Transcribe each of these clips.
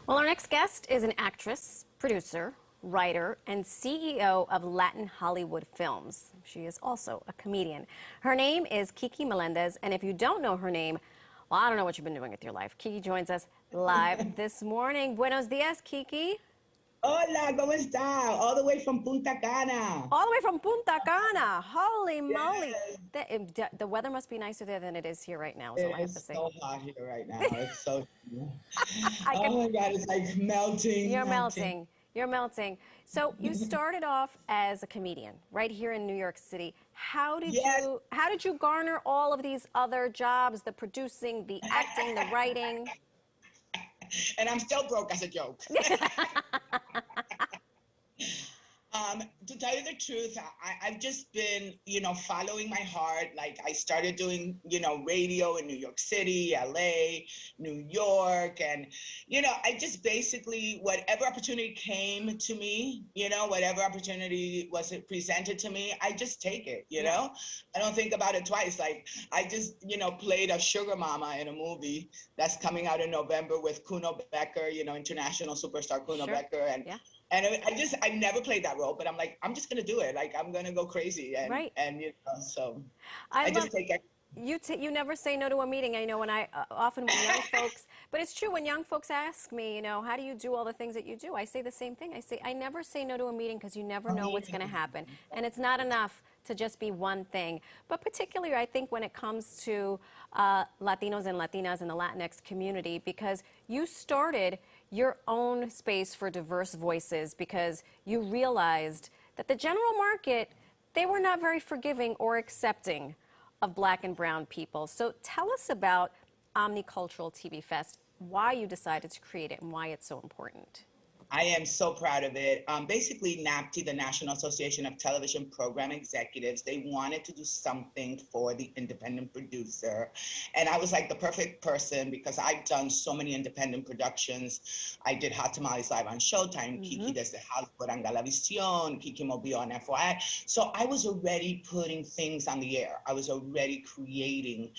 Well, our next guest is an actress, producer, writer, and CEO of Latin Hollywood Films. She is also a comedian. Her name is Kiki Melendez, and if you don't know her name, well, I don't know what you've been doing with your life. Kiki joins us live this morning. Buenos dias, Kiki. Hola, ¿cómo está? All the way from Punta Cana. All the way from Punta Cana. Holy moly. Yes, The weather must be nicer there than it is here right now, is all it I have to is say. so hot here right now. It's so, I oh can, my God, it's like melting, You're melting. melting. You're melting. So you started off as a comedian right here in New York City. Yes, How did you garner all of these other jobs, the producing, the acting, the writing? and I'm still broke as a joke. To tell you the truth, I've just been, following my heart. Like I started doing, radio in New York City, LA, New York. And, I just basically, whatever opportunity came to me, whatever opportunity was presented to me, I just take it, Yeah. I don't think about it twice. Like I just, played a sugar mama in a movie that's coming out in November with Kuno Becker, international superstar Kuno Sure. Becker. Yeah. And I never played that role, but I'm like, I'm just gonna do it. Like I'm gonna go crazy, Right. so I I love just take it. you never say no to a meeting. I know when I often when young folks, but it's true when young folks ask me, how do you do all the things that you do? I say the same thing. I say I never say no to a meeting because you never know what's going to happen, and it's not enough to just be one thing. But particularly, I think when it comes to Latinos and Latinas in the Latinx community, because you started your own space for diverse voices because you realized that the general market, they were not very forgiving or accepting of Black and brown people. So tell us about Omni Cultural TV Fest, why you decided to create it and why it's so important. I am so proud of it. Basically, NAPTE, the National Association of Television Program Executives, they wanted to do something for the independent producer. And I was like the perfect person because I've done so many independent productions. I did Hot Tamales Live on Showtime, Kiki Desde Hollywood on Galavisión, Kiki Mobile on FYI. So I was already putting things on the air. I was already creating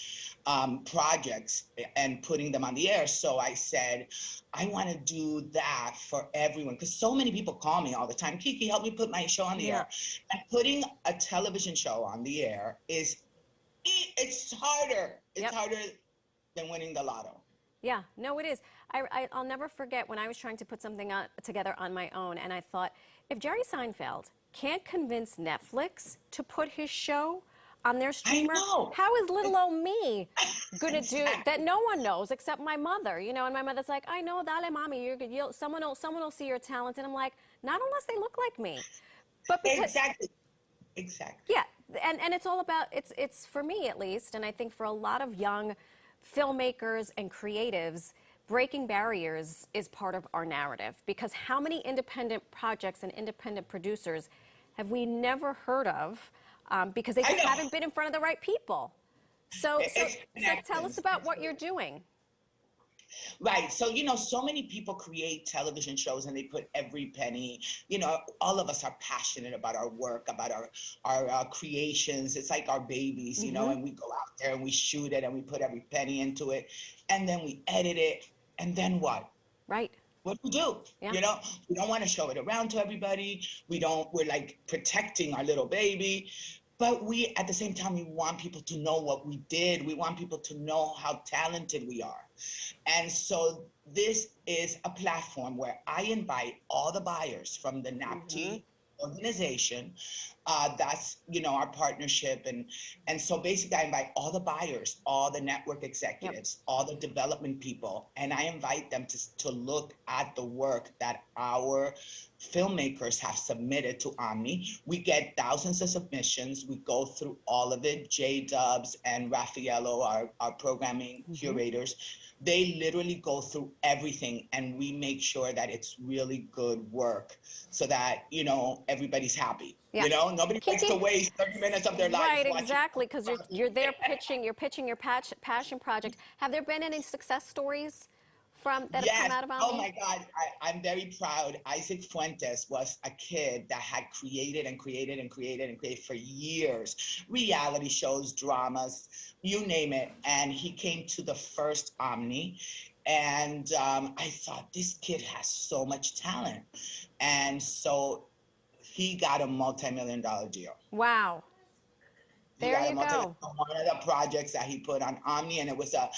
projects and putting them on the air. So I said, I want to do that for everyone because so many people call me all the time. Kiki, help me put my show on the air. And putting a television show on the air it's harder. It's harder than winning the lotto. Yeah, no, it is. I'll never forget when I was trying to put something together on my own, and I thought, if Jerry Seinfeld can't convince Netflix to put his show on their streamer, I know. how is little old me gonna do that? No one knows except my mother, and my mother's like, I know, dale, mommy, someone will see your talent, and I'm like, not unless they look like me. But because, Exactly. yeah, and it's all about it's for me at least, and I think for a lot of young filmmakers and creatives, breaking barriers is part of our narrative because how many independent projects and independent producers have we never heard of because they just haven't been in front of the right people? So tell us about what you're doing. Right. So, so many people create television shows and they put every penny, all of us are passionate about our work, about our creations. It's like our babies, and we go out there and we shoot it and we put every penny into it and then we edit it. And then what? Right. What do we do? Yeah. We don't want to show it around to everybody. We're like protecting our little baby. But at the same time, we want people to know what we did. We want people to know how talented we are. And so this is a platform where I invite all the buyers from the NAPTE organization. That's, our partnership. And so basically I invite all the buyers, all the network executives, all the development people, and I invite them to look at the work that our filmmakers have submitted to Omni. We get thousands of submissions. We go through all of it. J-Dubs and Raffaello, our programming curators, they literally go through everything and we make sure that it's really good work so that, everybody's happy. Yeah. Nobody likes to waste 30 minutes of their life. Right, exactly, because you're there pitching your passion project. Have there been any success stories that have come out of Omni? Oh my God, I'm very proud. Isaac Fuentes was a kid that had created and created and created and created for years, reality shows, dramas, you name it. And he came to the first Omni And I thought, this kid has so much talent. And so he got a multi-million-dollar deal. Wow. He There got a you go. one of the projects that he put on Omni, and it was a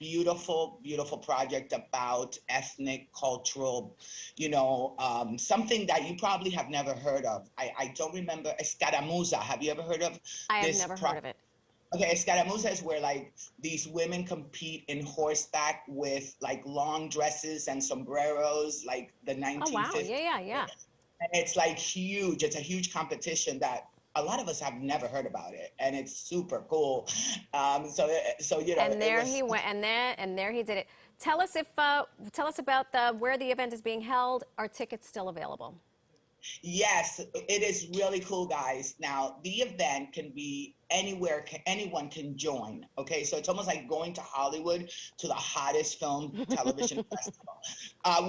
beautiful, beautiful project about ethnic, cultural, something that you probably have never heard of. I don't remember. Escaramuza. Have you ever heard of I have this never heard project? of it. Okay, escaramuza is where like these women compete in horseback with like long dresses and sombreros, like the Oh, wow. 1950s. Yeah, yeah, yeah. And it's like huge. It's a huge competition that a lot of us have never heard about it, and it's super cool. So And it there was. he went, and there he did it. Tell us about where the event is being held. Are tickets still available? Yes, it is really cool, guys. Now, the event can be anywhere, anyone can join. Okay, so it's almost like going to Hollywood to the hottest film television festival.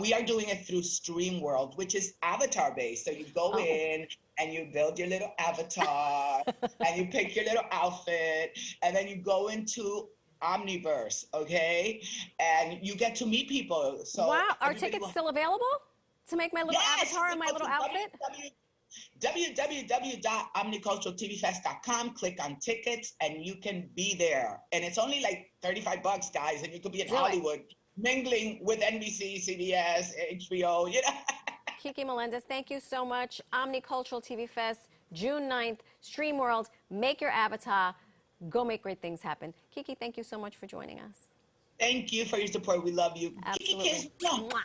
We are doing it through Stream World, which is avatar based. So you go Oh, in and you build your little avatar and you pick your little outfit, and then you go into Omniverse, okay? And you get to meet people. So wow. Are everybody tickets will. still available to make my little Yes, you avatar can and my go little to outfit? www.omniculturaltvfest.com, click on tickets, and you can be there. And it's only like $35, guys, and you could be in Do it. Hollywood mingling with NBC, CBS, HBO, you know. Kiki Melendez, thank you so much. Omni Cultural TV Fest, June 9th, Stream World. Make your avatar. Go make great things happen. Kiki, thank you so much for joining us. Thank you for your support. We love you. Kiki Absolutely. kiss. Mwah. Mwah.